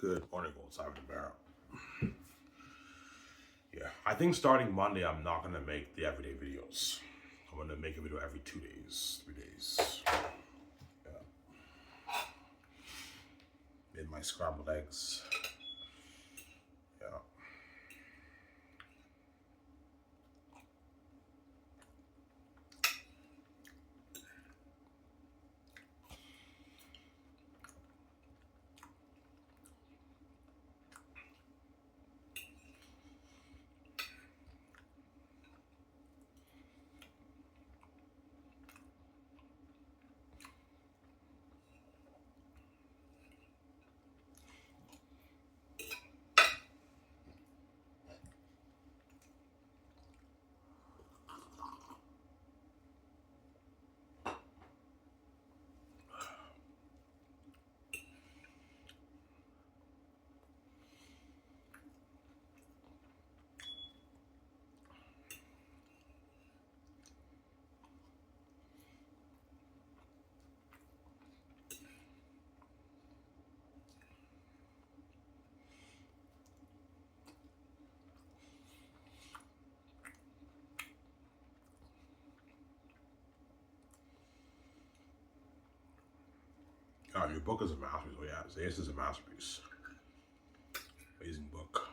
Good morning, go outside the barrel. Yeah, I think starting Monday, I'm not gonna make the everyday videos. I'm gonna make a video every 2 days, 3 days. Yeah. Made my scrambled eggs. Yeah. God, your book is a masterpiece. Oh yeah, Xanus is a masterpiece. Amazing book.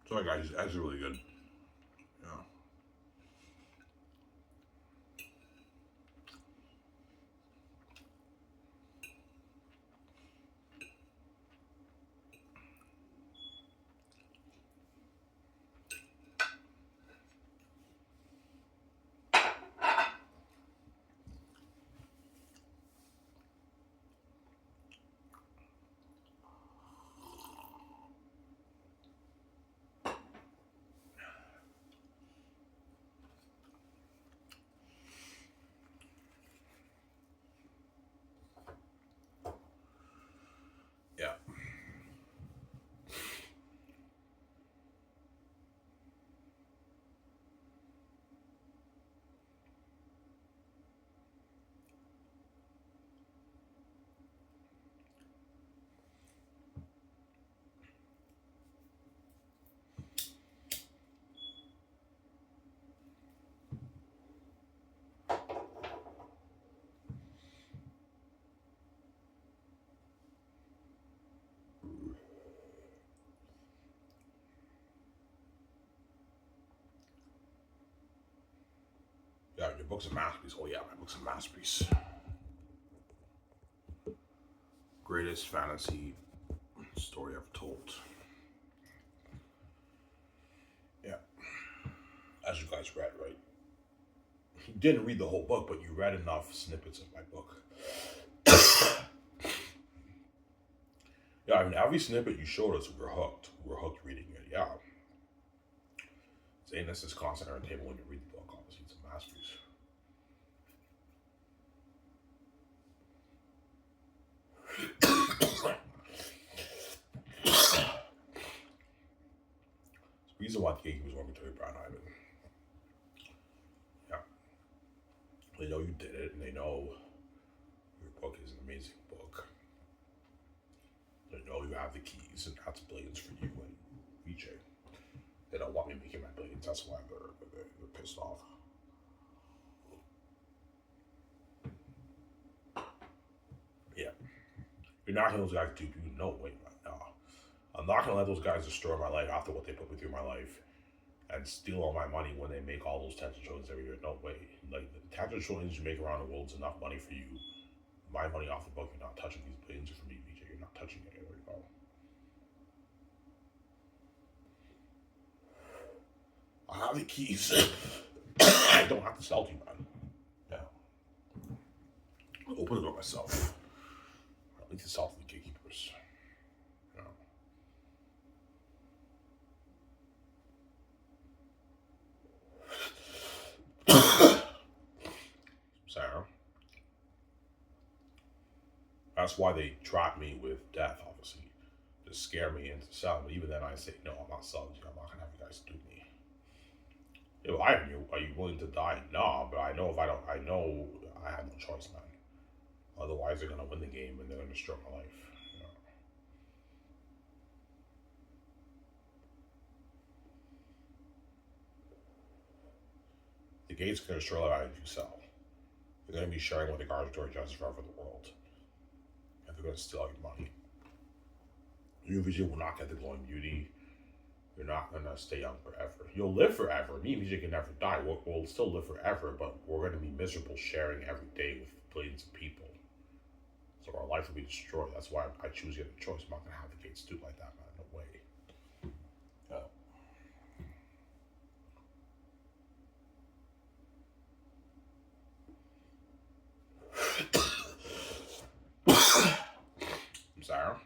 Sorry guys, these eggs are really good. Yeah. Yeah. Yeah, your book's a masterpiece. Oh yeah, my book's a masterpiece. Greatest fantasy story ever told. Yeah. As you guys read, right? You didn't read the whole book, but you read enough snippets of my book. Yeah, I mean, every snippet you showed us, we were hooked. We were hooked reading it. Yeah. Xanus is constant entertainment when you read the book. Obviously, it's a masterpiece. It's the reason why the gatekeepers want me to read Brown Ivan. Yeah. They know you did it, and they know your book is an amazing book. They know you have the keys, and that's billions for you and VJ. They don't want me making my billions. That's why they're pissed off. Yeah. You're not gonna those guys do no wait, no. I'm not gonna let those guys destroy my life after what they put me through my life and steal all my money when they make all those tens of trillions every year. No way. Like the tens of trillions you make around the world is enough money for you. My money off the book, you're not touching these billions for me, VJ. You're not touching it. There we go. I have the keys. I don't have to sell to you, man. Yeah. I'll open the door myself. I need to sell to the gatekeepers. Sarah. That's why they trap me with death, obviously, to scare me into selling. But even then, I say, no, I'm not selling to you. I'm not gonna have you guys do me. Yo, Ivan, are you willing to die? Nah, but I know if I don't, I know I have no choice, man. Otherwise, they're gonna win the game and they're gonna destroy my life. You know? The gate's gonna destroy life if you sell. They're gonna be sharing with the garbatory justice for the world, and they're gonna steal all your money. You, VJ, will not get the glowing beauty. You're not gonna stay young forever. You'll live forever. Me and VJ can never die. We'll still live forever, but we're gonna be miserable sharing every day with billions of people. So our life will be destroyed. That's why I choose the other choice. I'm not gonna have the gates do like that, man. No way. I'm sorry.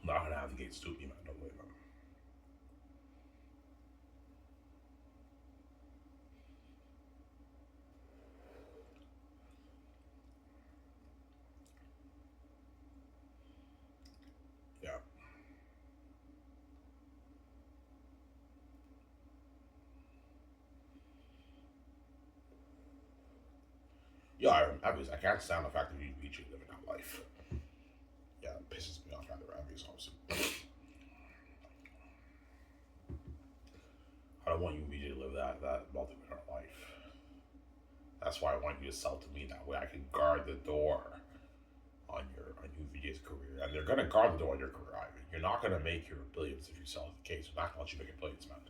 I'm not gonna have the gates do me, man. No way, man. Yeah. Yeah, I can't stand the fact that you VJ living that life. Yeah, it pisses me off rather obvious, obviously. I don't want you VJ to live that multi-millionaire life. That's why I want you to sell to me. That way I can guard the door on you VJ's career. And they're gonna guard the door on your career, Ivan. You're not gonna make your billions if you sell the case. They're not gonna let you make your billions, man.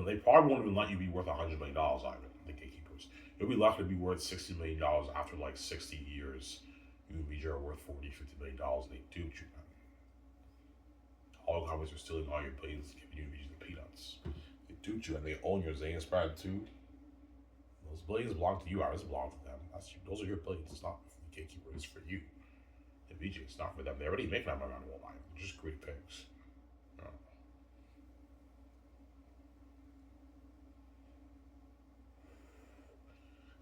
They probably won't even let you be worth $100 million, Ivan, the gatekeepers. You'll be lucky to be worth $60 million after like 60 years. You and VJ are worth $40, $50 million and they duped you, man. All the companies are stealing all your billions and giving you VJ the peanuts. They duped you and they own your Xanus brand too. Those billions belong to you. Ours belong to them. Those are your billions. It's not for the gatekeeper. It's for you. And VJ, it's not for them. They're already making that money on the whole line. They're just greedy pigs. You know?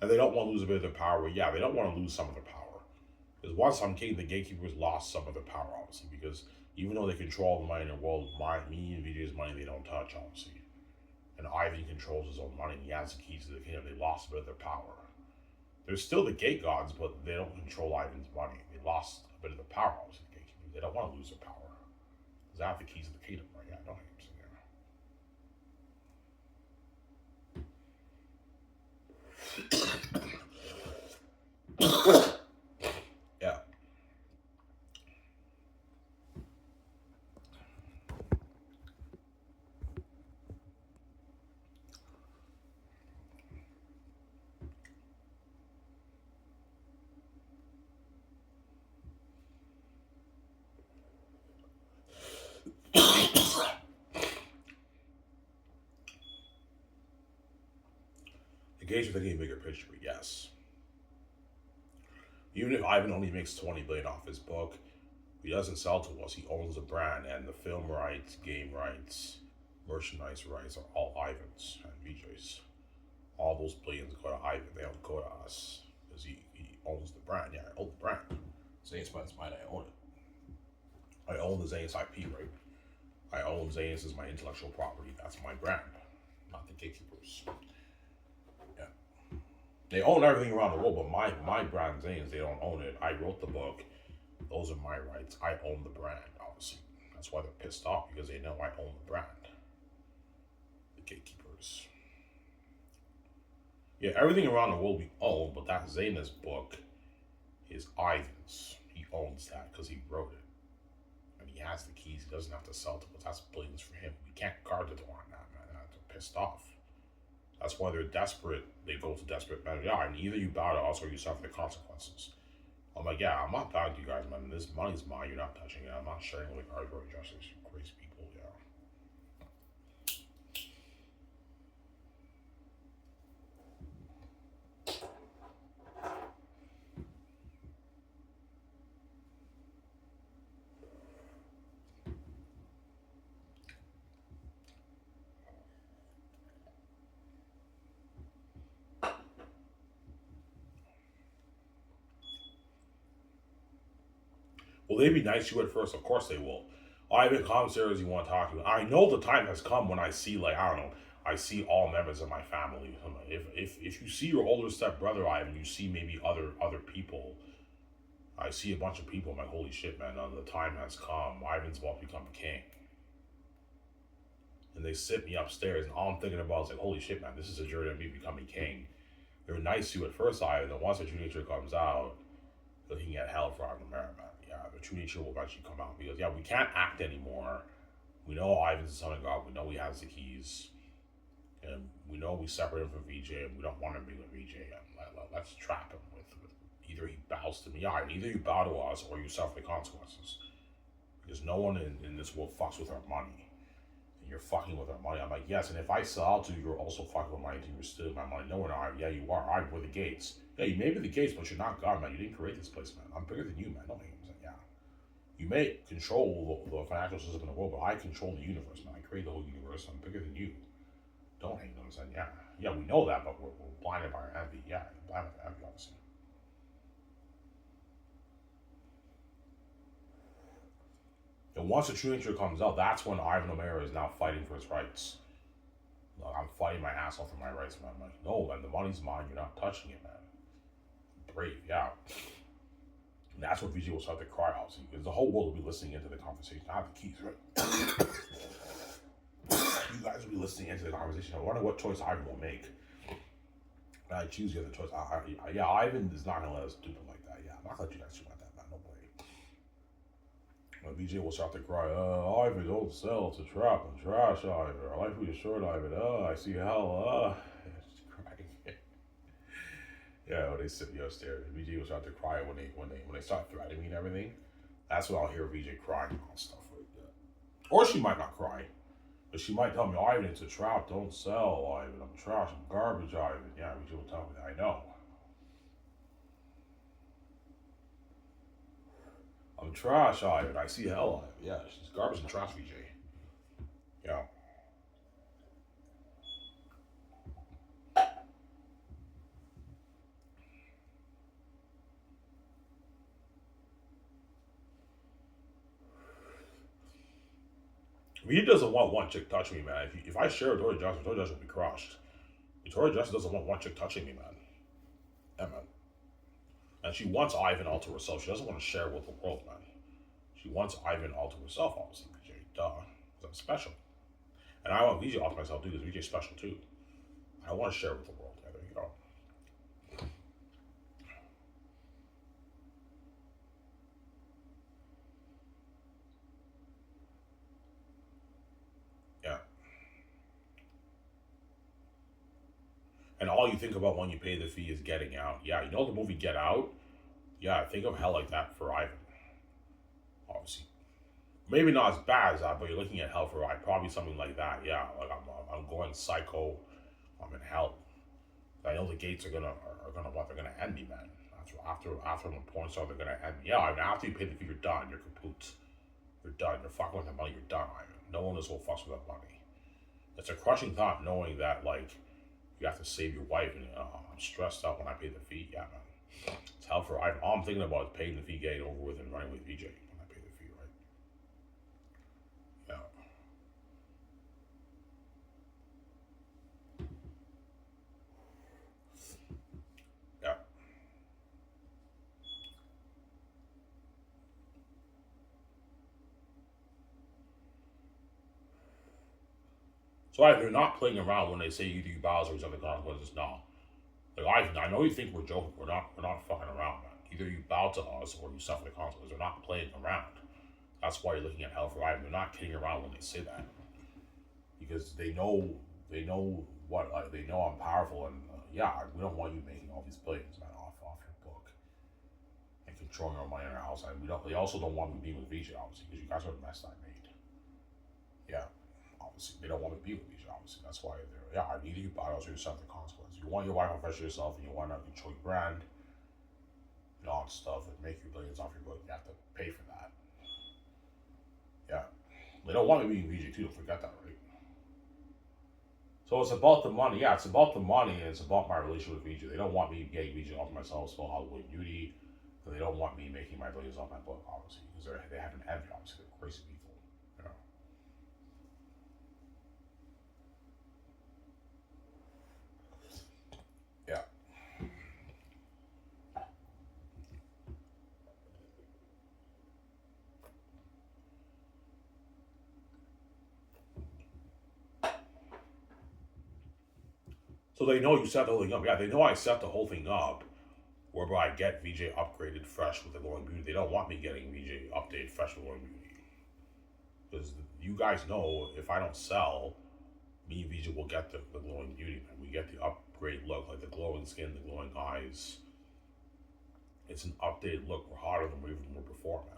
And they don't want to lose a bit of their power. Well, yeah, they don't want to lose some of their power. Because once I'm king, the gatekeepers lost some of their power, obviously. Because even though they control the money in the world, me and VJ's money they don't touch, obviously. And Ivan controls his own money. He has the keys to the kingdom. They lost a bit of their power. They're still the gate gods, but they don't control Ivan's money. They lost a bit of the power, obviously, the gatekeepers. They don't want to lose their power. Because they have the keys to the kingdom, right? Yeah, I know what I'm saying. Yeah. The gates are thinking a bigger picture, but yes. Even if Ivan only makes 20 billion off his book, he doesn't sell to us. He owns the brand, and the film rights, game rights, merchandise rights are all Ivan's and VJ's. All those billions go to Ivan. They don't go to us because he owns the brand. Yeah, I own the brand. Xanus brand's mine. I own it. I own the Xanus IP, right? I own Xanus as my intellectual property. That's my brand, not the gatekeepers. Yeah. They own everything around the world, but my brand Xanus, they don't own it. I wrote the book. Those are my rights. I own the brand, obviously. That's why they're pissed off, because they know I own the brand. The gatekeepers. Yeah, everything around the world we own, but that Xanus book is Ivan's. He owns that because he wrote it. And he has the keys. He doesn't have to sell to us. That's billions for him. We can't guard the door on that, man. They're pissed off. That's why they're desperate. They go to desperate measures. Yeah, and either you bow to us or you suffer the consequences. I'm like, yeah, I'm not bowing to you guys, man. This money's mine. You're not touching it. I'm not sharing with arbitrary justice. You crazy people, yeah. Will they be nice to you at first? Of course they will. Ivan, come serious, you want to talk to me. I know the time has come when I see, like, I don't know, I see all members of my family. I'm like, if you see your older step brother, Ivan, you see maybe other people. I see a bunch of people. I'm like, holy shit, man, the time has come. Ivan's about to become king. And they sit me upstairs, and all I'm thinking about is like, holy shit, man, this is a journey of me becoming king. They're nice to you at first, Ivan, and once the true nature comes out, he can get hell for Ivan America, man. Yeah, the true nature will eventually come out because, yeah, we can't act anymore. We know Ivan's the son of God. We know he has the keys. And we know we separate him from VJ, and we don't want him to be with VJ. And let's trap him with either he bows to me, yeah, and either you bow to us or you suffer the consequences. Because no one in this world fucks with our money. And you're fucking with our money. I'm like, yes, and if I sell out to you, you're also fucking with my money, you're stealing my money. No, we're not. Yeah, you are. I'm with the gates. Yeah, you may be the gates, but you're not God, man. You didn't create this place, man. I'm bigger than you, man. Don't make him say, yeah. You may control the financial system in the world, but I control the universe, man. I create the whole universe. I'm bigger than you. Don't hate them and say, yeah. Yeah, we know that, but we're blinded by our envy. Yeah, blinded by envy, obviously. And once the true nature comes out, that's when Ivan O'Mara is now fighting for his rights. Look, I'm fighting my ass off for my rights, man. I'm like, no, man, the money's mine. You're not touching it, man. Brave, yeah. And that's what VJ will start to cry out. Because the whole world will be listening into the conversation. I have the keys, right? You guys will be listening into the conversation. I wonder what choice Ivan will make. And I choose the other choice. Yeah, Ivan is not going to let us do it like that. Yeah, I'm not going to let you guys do like that, man. No way. VJ will start to cry, Ivan, don't sell. It's a trap and trash, Ivan. Our life will be short, Ivan. I see hell. Just crying. Yeah, when they sit me upstairs, VJ will start to cry when they start threatening me and everything. That's when I'll hear VJ crying and all stuff like that. Or she might not cry. But she might tell me, Ivan, it's a trap. Don't sell, Ivan. I'm trash. I'm garbage, Ivan. Yeah, VJ will tell me that. I know. I'm trash, Ivan. I see hell, Ivan. Yeah, she's garbage and trash, VJ. Yeah. He doesn't want one chick touching me, man. If I share with Tori Johnson will be crushed. Tori Johnson doesn't want one chick touching me, man. Yeah, man. And she wants Ivan all to herself. She doesn't want to share with the world, man. She wants Ivan all to herself, obviously, VJ. Duh. Because I'm special. And I want VJ all to myself, too, because VJ's special, too. I want to share with the world. Yeah, there you go. Yeah. And all you think about when you pay the fee is getting out. Yeah, you know the movie Get Out? Yeah, think of hell like that for Ivan. Obviously. Maybe not as bad as that, but you're looking at hell for Ivan. Probably something like that. Yeah, like I'm going psycho. I'm in hell. I know the gates are gonna end me, man. That's after the point start, they're gonna end me. Yeah, I mean, after you pay the fee, you're done. You're kaput. You're done. You're fucking with the money. You're done. Ivan. No one in this will fucks with that money. It's a crushing thought knowing that like you have to save your wife, and I'm stressed out when I pay the fee. Yeah, man. It's hell for Ivan. All I'm thinking about is paying the fee, getting over with, and running with VJ when I pay the fee, right? Yeah. Yeah. So they're not playing around when they say you do bows or something consequences. No. Like I know you think we're joking. We're not fucking around, man. Either you bow to us or you suffer the consequences. They're not playing around. That's why you're looking at Hell for Life. They're not kidding around when they say that, because they know what they know I'm powerful, and yeah, we don't want you making all these billions, man, off your book and controlling our money in our house. And we don't. They also don't want me being with VJ, obviously, because you guys are the mess I made. Yeah, obviously they don't want me to be with VJ. Obviously, that's why they're yeah. Either you buy us or you suffer the consequences. You want your wife to fresh yourself, and you want to control your brand and all that stuff, and make your billions off your book. You have to pay for that. Yeah, they don't want me being VJ too. Don't forget that, right? So it's about the money. Yeah, it's about the money, and it's about my relationship with VJ. They don't want me getting VJ off myself, spell Hollywood Beauty. And they don't want me making my billions off my book, obviously, because they have an envy, obviously. They're crazy people. You know? Yeah. So they know you set the whole thing up. Yeah, they know I set the whole thing up whereby I get VJ upgraded fresh with the glowing beauty. They don't want me getting VJ updated fresh with glowing beauty. Because you guys know if I don't sell, me and VJ will get the glowing beauty, man. We get the upgrade look, like the glowing skin, the glowing eyes. It's an updated look. We're hotter than we even were before, man.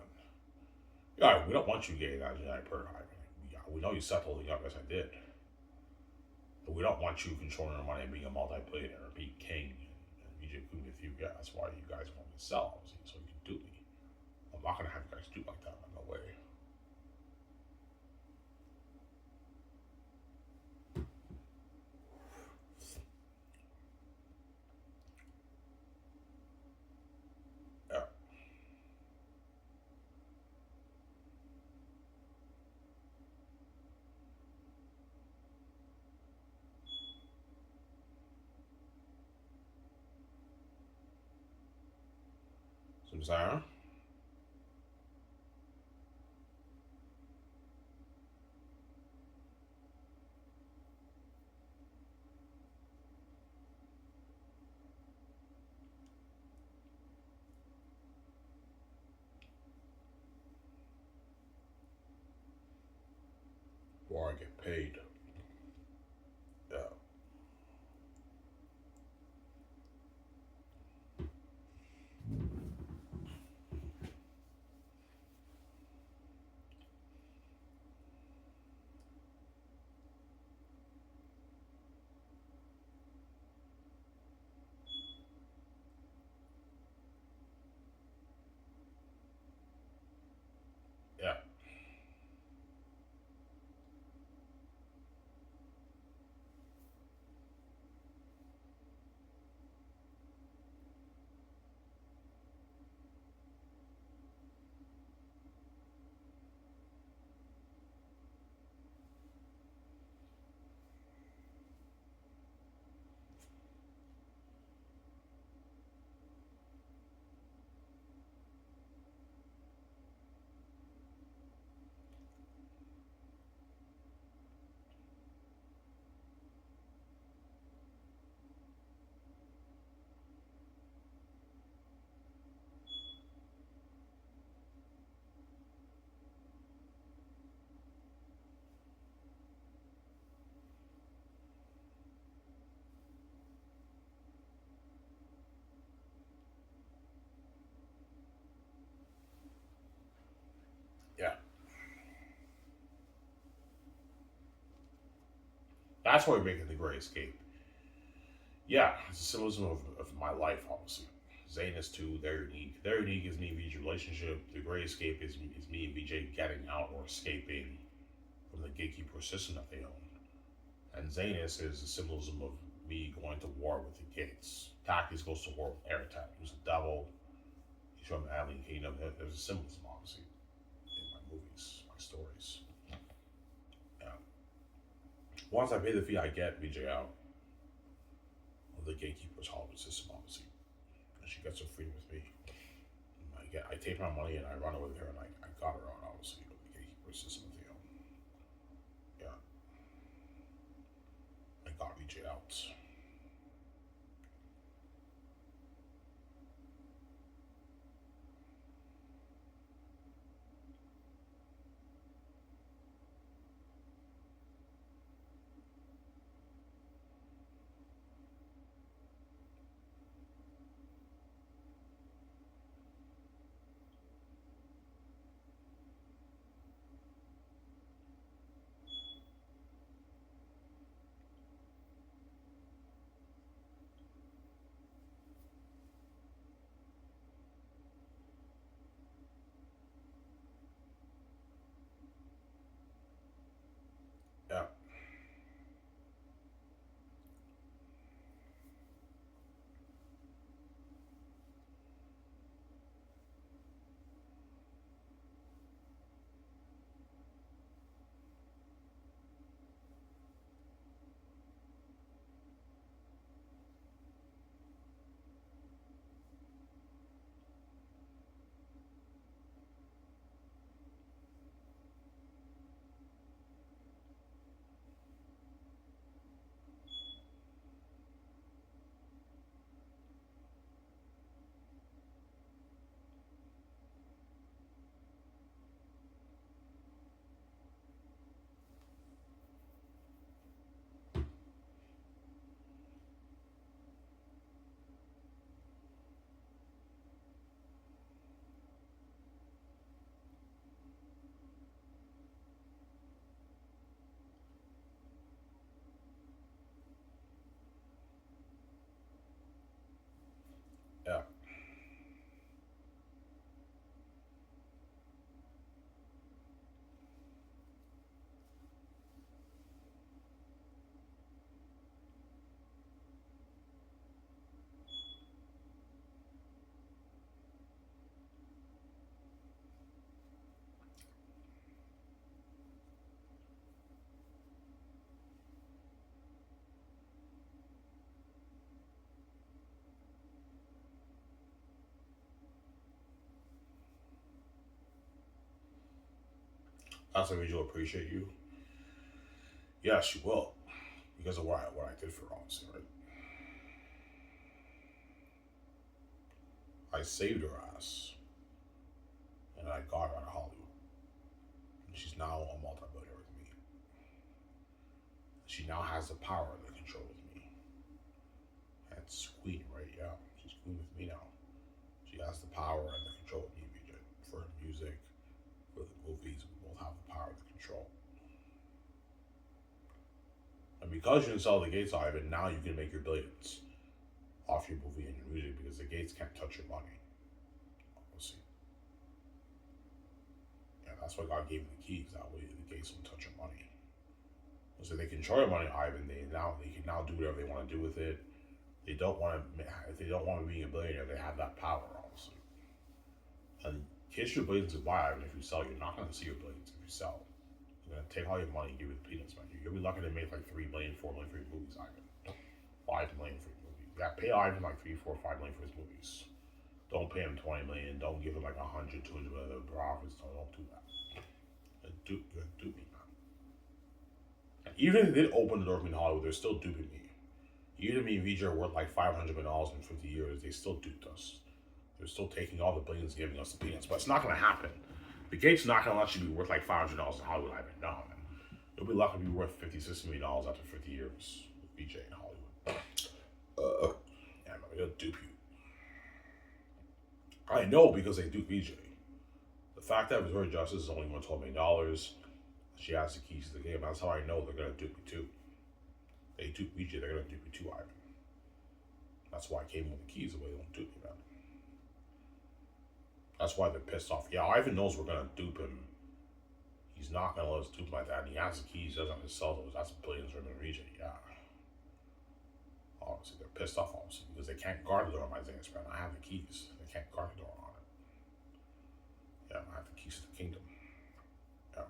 Yeah, we don't want you getting that genetic per high. Yeah, we know you set the whole thing up as I did. But we don't want you controlling our money and being a multi-billionaire, being king, and VJ Queen with you. Yeah, that's why you guys want me to sell, obviously, so you can do me. I'm not gonna have you guys do like that, man. No way. Yeah. So Sarah? Or I get paid. Yeah. Yeah. Yeah. That's why we're making the Great Escape. Yeah, it's a symbolism of my life, obviously. Xanus too, they're unique. They're unique is me and VJ's relationship. The Great Escape is me and VJ getting out or escaping from the gatekeeper system that they own. And Xanus is a symbolism of me going to war with the gates. Takis goes to war with Eritak, who's a devil. He's from Alien Kingdom. There's a symbolism, obviously, in my movies, my stories. Yeah. Once I pay the fee, I get VJ out of the gatekeeper's Hollywood system, obviously. And she gets her freedom with me. I take my money and I run away with her, and I got her out, obviously, of the gatekeeper system that they own. Yeah. I got VJ out. That's what made you appreciate you. Yes, she will, because of what I did for her, honestly, right? I saved her ass, and I got her out of Hollywood. And she's now a multi-billionaire with me. She now has the power and the control with me. That's queen, right? Yeah, she's queen with me now. She has the power and the control with me, VJ. For her music, for the movies, we both have the power and the control. And because you didn't sell the gates, Ivan, now you can make your billions off your movie and your music because the gates can't touch your money. Obviously. Yeah, that's why God gave you the keys. That way the gates won't touch your money. So they control your money, Ivan. They can now do whatever they want to do with it. They don't want to. If they don't want to be a billionaire, they have that power, obviously. And kiss your billions goodbye, Ivan. If you sell, you're not going to see your billions if you sell. They're going to take all your money and give you the peanuts, man. You'll be lucky to make like 3 million, 4 million for your movies, Ivan. 5 million for your movie. Yeah, pay Ivan like 3, 4, 5 million for his movies. Don't pay him 20 million. Don't give him like 100, 200 million of the profits. Don't do that. You're duping, man. And even if they did open the door for me in Hollywood, they're still duping me. Even me and VJ are worth like $500 million in 50 years. They still duped us. They're still taking all the billions, giving us the peanuts. But it's not going to happen. The gate's not going to let you be worth like $500 in Hollywood, Ivan. No, man. You'll be lucky to be worth $50, $60 million after 50 years with VJ in Hollywood. Yeah, man, they'll dupe you. I know because they dupe VJ. The fact that Missouri Justice is only worth $12 million, she has the keys to the game. That's how I know they're going to dupe me too. They dupe VJ, they're going to dupe me too, Ivan. That's why I came with the keys, the way they don't dupe me, man. That's why they're pissed off. Yeah, Ivan knows we're going to dupe him. He's not going to let us dupe like that. And he has the keys, doesn't have to sell those. That's billions from the region, yeah. Obviously, they're pissed off, obviously, because they can't guard the door on my Xanus brand. I have the keys. They can't guard the door on it. Yeah, I have the keys to the kingdom. Yeah.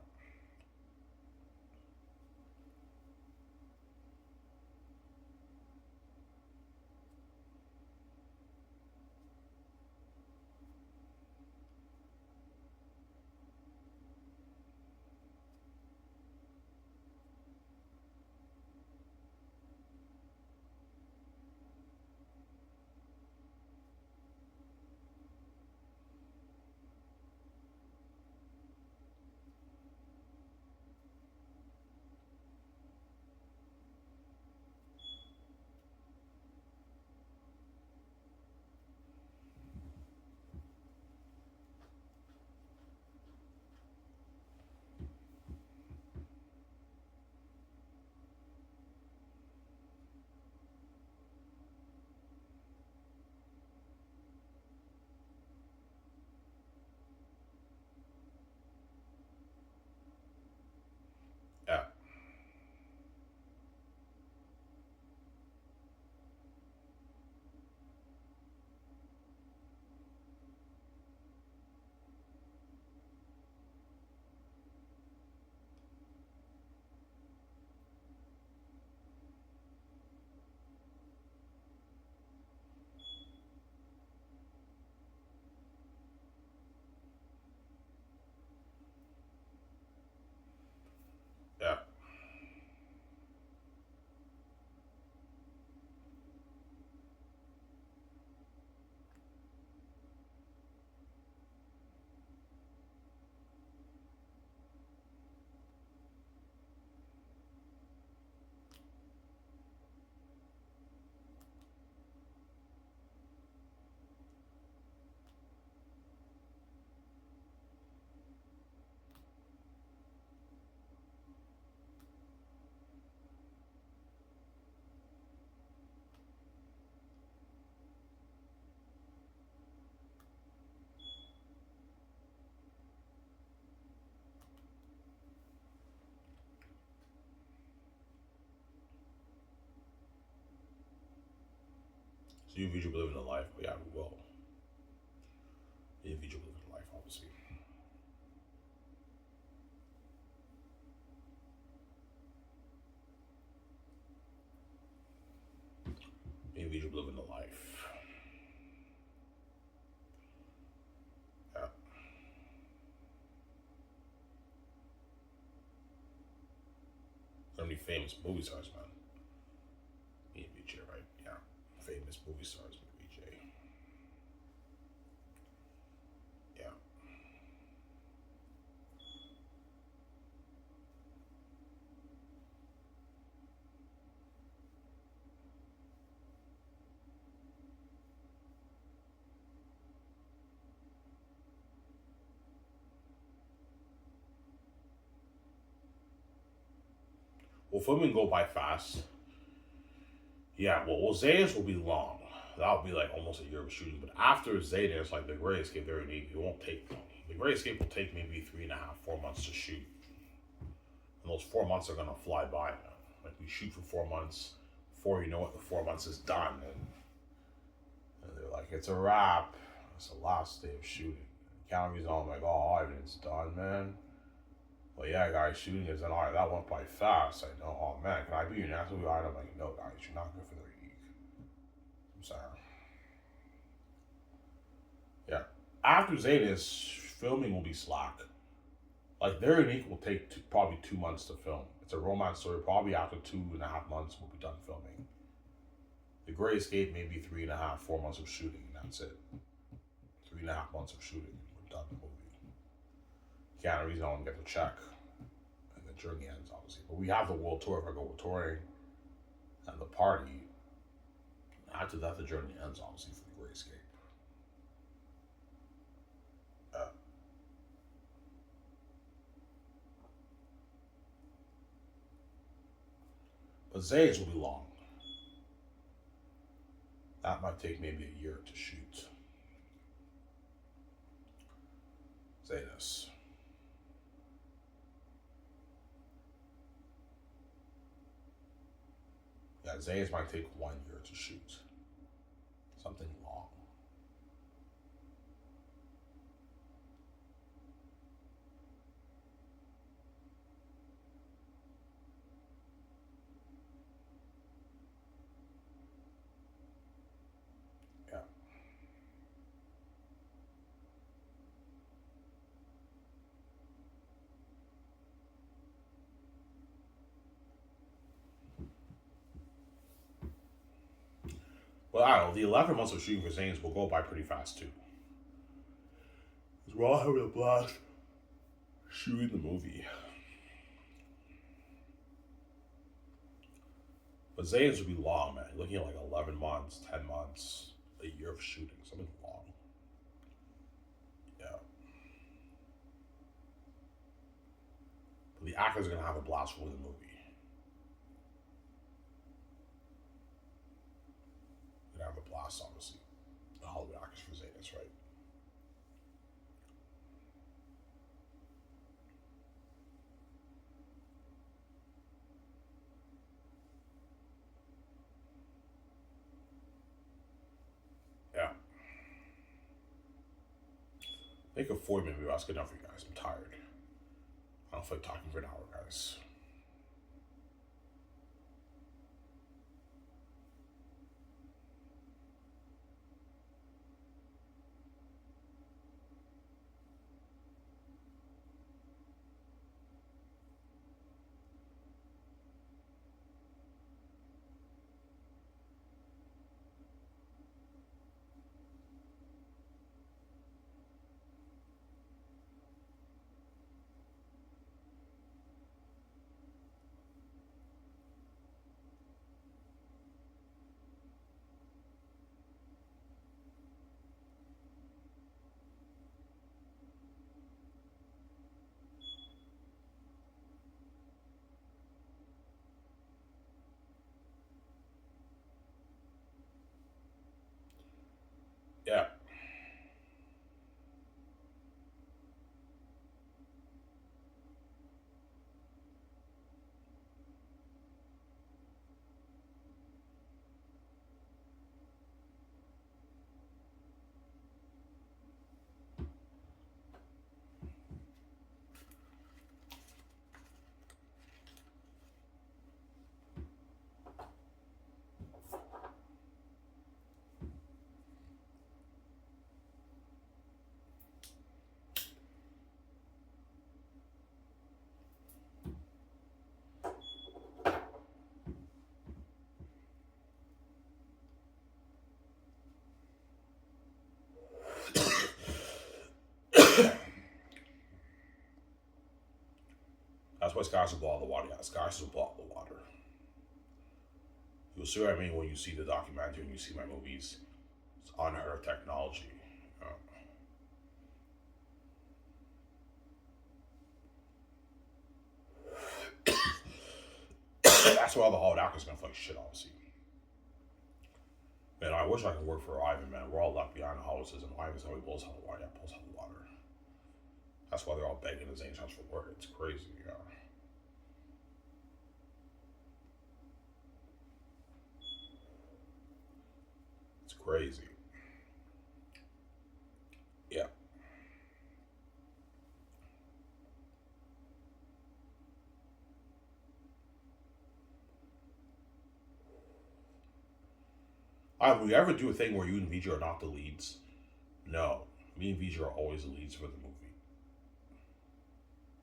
Yeah. Yeah. So you VJ believe in the life, but yeah, we will. You VJ believe in life, obviously. Me and VJ believe in the life. Yeah. famous movie stars, man. Me and VJ, right? Yeah. Famous movie stars, me and VJ. Yeah. Well, filming go by fast. Yeah, well, Xanus will be long. That'll be like almost a year of shooting. But after Xanus, like the Great Escape, very neat. It won't take long. The Great Escape will take maybe 3.5, 4 months to shoot. And those 4 months are gonna fly by. Man. Like we shoot for 4 months. Before you know it, the 4 months is done, and they're like, it's a wrap. It's the last day of shooting. County's on like, oh, Ivan, it's done, man. Well, yeah, guys, shooting is done. All right, that went by fast. I know. Oh man, can I be your national guide? I'm like, no, guys, you're not good for the league. I'm sorry. Yeah. After Xanus, filming will be slack. Like, their unique will take probably 2 months to film. It's a romance story. Probably after 2.5 months, we'll be done filming. The Great Escape, maybe 3.5, 4 months of shooting, and that's it. 3.5 months of shooting, and we're done the movie. Keanu Reeves, I want to get the check, and the journey ends, obviously. But we have the world tour if I go touring, and the party. After that, the journey ends, obviously, for the Great Escape. But Zayas will be long. That might take maybe a year to shoot. Xanus. Yeah, Xanus might take 1 year to shoot. Something long. Yeah. Well, I don't know. The 11 months of shooting for Xanus will go by pretty fast, too. Because we're all having a blast shooting the movie. But Xanus will be long, man. You're looking at like 11 months, 10 months, a year of shooting. Something long. Yeah. But the actors are going to have a blast with the movie. They're going to have a blast, obviously. The Hollywood actors for Xanus, right? Yeah. Make a 40-minute video. That's good enough for you guys. I'm tired. I don't feel like talking for an hour, guys. That's why skies will blow out the water. Yeah, skies will blow out the water. You'll see what I mean when you see the documentary and you see my movies. It's unheard of technology. That's why all the Hollywood actors gonna feel like shit, obviously. Man, I wish I could work for Ivan, man. We're all left behind the houses, and Ivan's how he blows out the water. Yeah, blows out the water. That's why they're all begging his agents for work. It's crazy, yeah. It's crazy. Yeah. Will you ever do a thing where you and VJ are not the leads? No. Me and VJ are always the leads for the movie.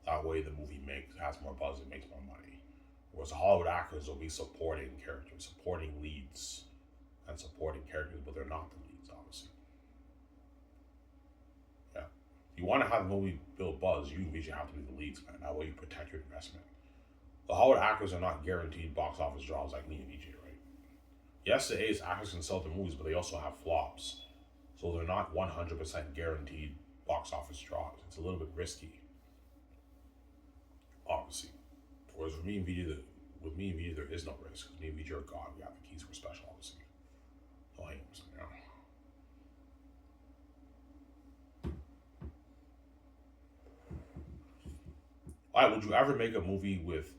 That way the movie has more buzz, it makes more money. Whereas the Hollywood actors will be supporting characters, supporting leads, and supporting characters, but they're not the leads, obviously. Yeah. If you want to have the movie build buzz, you and VJ have to be the leads, man. That way you protect your investment. The Hollywood actors are not guaranteed box office draws like me and VJ, right? Yes, the A's actors can sell their movies, but they also have flops. So they're not 100% guaranteed box office draws. It's a little bit risky, obviously. Whereas with me and VJ, there is no risk. Because me and VJ are God. We have the keys for special, obviously. So I ain't, you know. Alright, would you ever make a movie with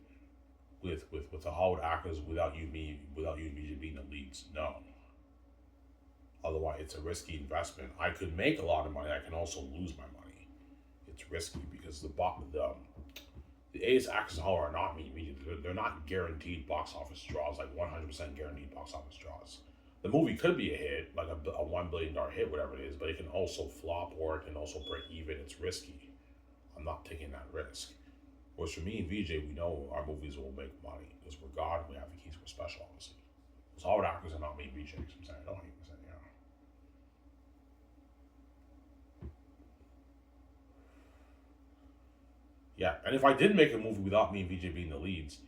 the Hollywood actors without you and VJ being the leads? No. Otherwise, it's a risky investment. I could make a lot of money. I can also lose my money. It's risky because the A's actors in Hollywood are not me. They're not guaranteed box office draws, like 100% guaranteed box office draws. The movie could be a hit, like a $1 billion hit, whatever it is, but it can also flop or it can also break even. It's risky. I'm not taking that risk. Whereas for me and VJ, we know our movies will make money because we're God and we have the keys for special, obviously. Those Hollywood actors are not me and VJ. I'm saying, I don't even say, you know. Yeah, and if I did make a movie without me and VJ being the leads,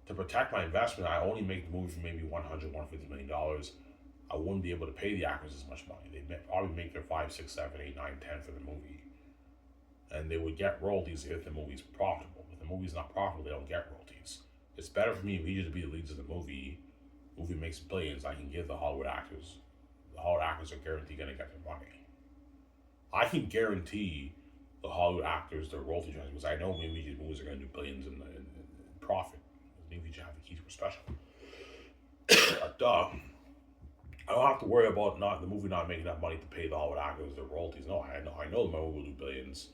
to protect my investment, I only make the movie for maybe $150 million. I wouldn't be able to pay the actors as much money. They'd probably make their 5, 6, 7, 8, 9, 10 for the movie. And they would get royalties if the movie's profitable. If the movie's not profitable, they don't get royalties. It's better for me and VJ to be the leads of the movie. Movie makes billions. I can give the Hollywood actors. The Hollywood actors are guaranteed going to get their money. I can guarantee the Hollywood actors their royalty checks because I know me and VJ's movies are going to do billions in profit. Me and VJ have the keys for special. Duh. I don't have to worry about the movie not making enough money to pay the Hollywood actors their royalties. No, I know the movie will do billions.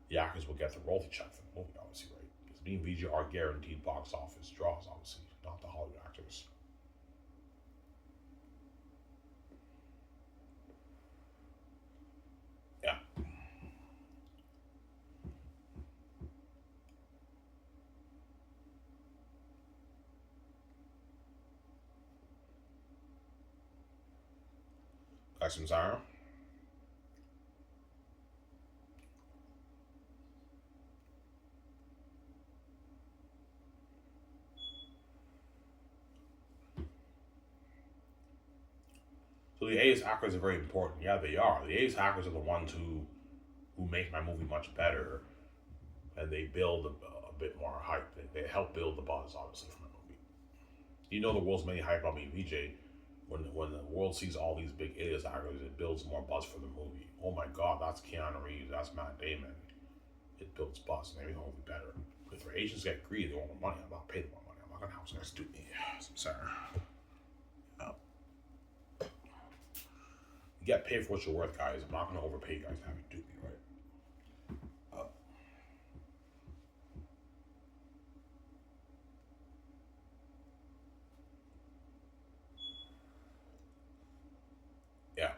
The actors will get the royalty check for the movie, obviously, right? Because me and VJ are guaranteed box office draws, obviously, not the Hollywood actors. Yeah. Got some Zara? So the A's actors are very important. Yeah, they are. The A's actors are the ones who make my movie much better, and they build a bit more hype. They help build the buzz, obviously, for my movie. You know the world's many hype about me and VJ. When the world sees all these big A's actors, it builds more buzz for the movie. Oh my God, that's Keanu Reeves, that's Matt Damon. It builds buzz and everything will be better. If their agents get greedy, they want more money. I'm not paying them more money. I'm not gonna have some guys do me. I'm sorry. You get paid for what you're worth, guys. I'm not gonna overpay you guys to have you do me, right? Yeah.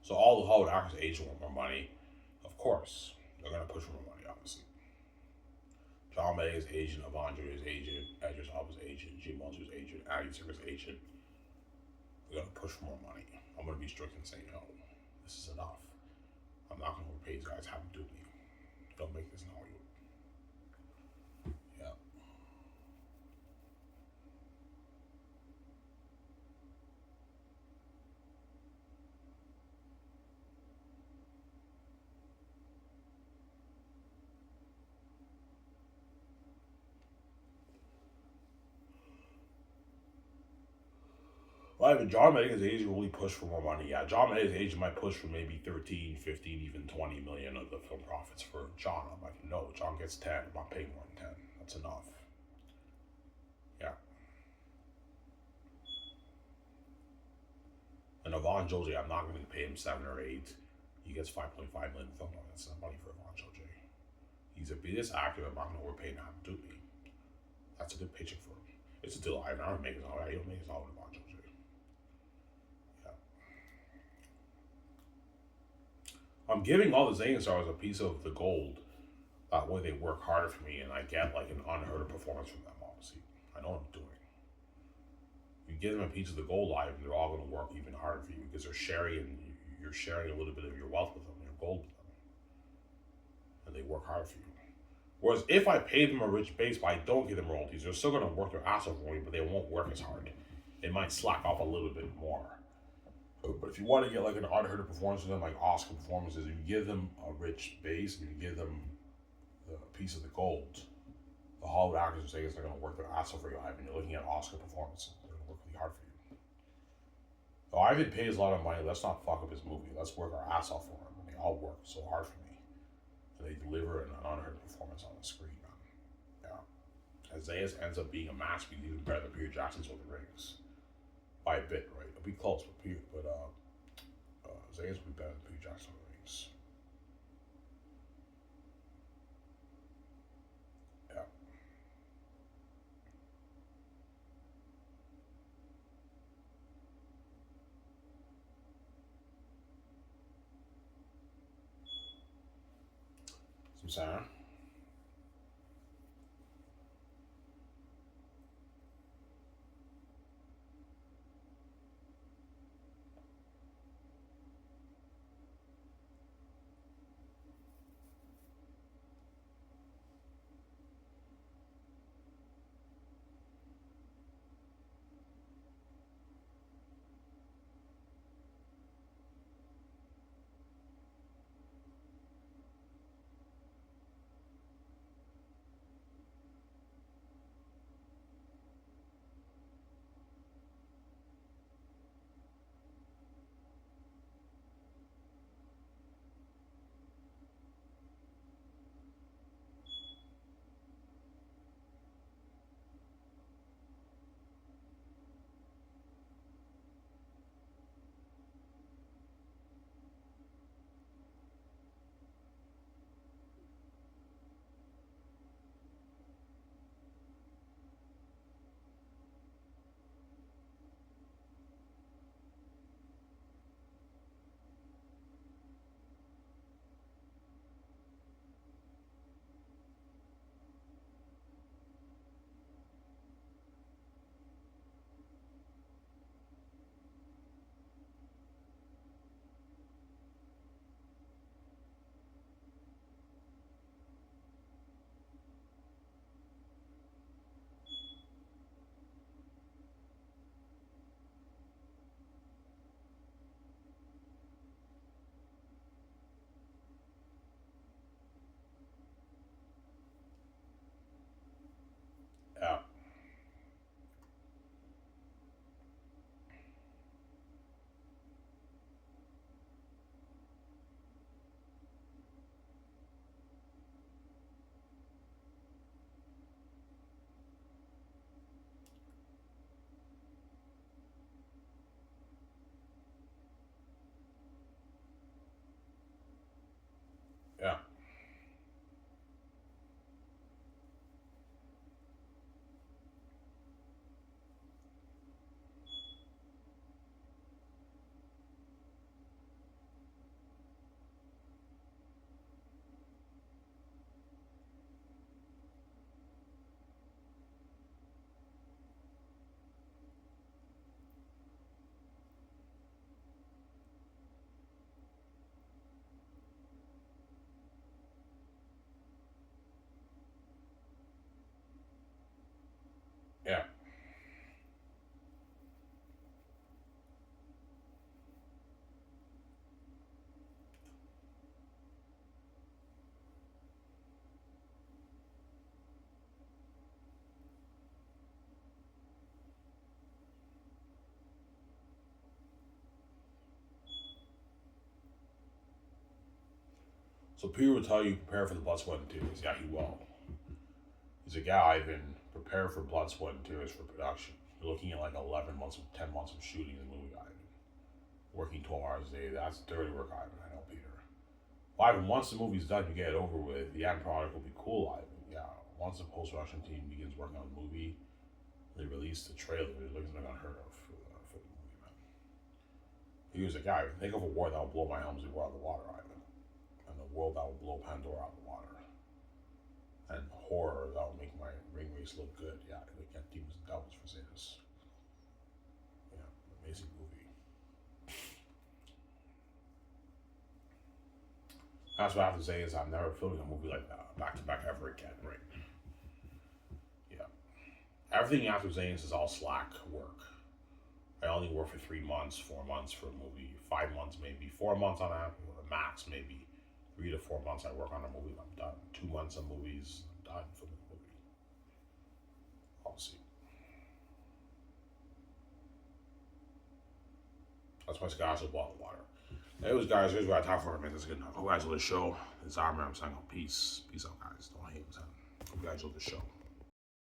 So all the Hollywood actors agents want more money. Of course, they're gonna push for more money, obviously. John May's agent, Avondra's agent, Edris Alba's agent, G Monster's agent, Andy Serkis' agent. They're gonna push for more money. I'm gonna be strict and say no. This is enough. I'm not gonna overpay these guys. Have them do me. Don't make this in Hollywood. Yeah. Well, if John Medic's agent really push for more money, yeah, John Medic's agent might push for maybe 13, 15, even 20 million of the film profits for John. I'm like, no, John gets 10. I'm not paying more than 10. That's enough. Yeah. And Yvonne Joji, I'm not going to pay him 7 or 8. He gets 5.5 million film. That's not money for Yvonne Joji. He's a biggest actor. I'm not going to overpay him to have him do me. That's a good paycheck for him. It's a deal. I don't make his all. He don't make his all with Yvonne Joji. I'm giving all the Zane stars a piece of the gold. That way they work harder for me and I get like an unheard of performance from them, obviously. I know what I'm doing. You give them a piece of the gold live and they're all going to work even harder for you because they're sharing, you're sharing a little bit of your wealth with them, your gold with them. And they work hard for you. Whereas if I pay them a rich base but I don't give them royalties, they're still going to work their ass off for me, but they won't work as hard. They might slack off a little bit more. But if you want to get like an unheard of performance from them, like Oscar performances, you give them a rich base and you give them the piece of the gold. The Hollywood actors are saying they're going to work their ass off for you, and you're looking at Oscar performances. They're going to work really hard for you. So Ivan pays a lot of money. Let's not fuck up his movie. Let's work our ass off for him. And they all work so hard for me. And they deliver an unheard performance on the screen, man. Yeah. Isaiah ends up being a masterpiece even better than Peter Jackson's Lord of the Rings. By a bit, right? It'll be close, but Isaiah's will be better than Peter Jackson's Lord of the Rings. Yeah. Some Sarah. So Peter will tell you prepare for the blood, sweat, and tears. Yeah, he will. He's a guy I've been prepared for blood, sweat, and tears for production. You're looking at like 11 months, 10 months of shooting the movie, Ivan. Working 12 hours a day. That's dirty work, Ivan. I know, Peter. Well, Ivan, once the movie's done, you get it over with. The end product will be cool, Ivan. Yeah. Once the post-production team begins working on the movie, they release the trailer. It looks like unheard of for the movie, man. He was a guy. Think of a war that will blow my Helmsley War out of the water, Ivan. And the world that will blow Pandora out of the water. And horror that will make my ring race look good. Yeah, they get demons and devils for Xanus. Yeah, amazing movie. That's what I have to say is I'm never filming a movie like that back to back ever again, right? Yeah. Everything after Xanus is all slack work. I only work for 3 months, 4 months for a movie, 5 months maybe, 4 months on a max maybe. 3 to 4 months I work on a movie, I'm done. 2 months on movies, I'm done for the movie. I'll see. That's why guys will bottle water. Anyways, guys, here's what I talk for a minute. That's good enough. Hope you guys love the show. It's Armor. I'm saying peace. Peace out, guys. Don't hate. Hope you guys love the show.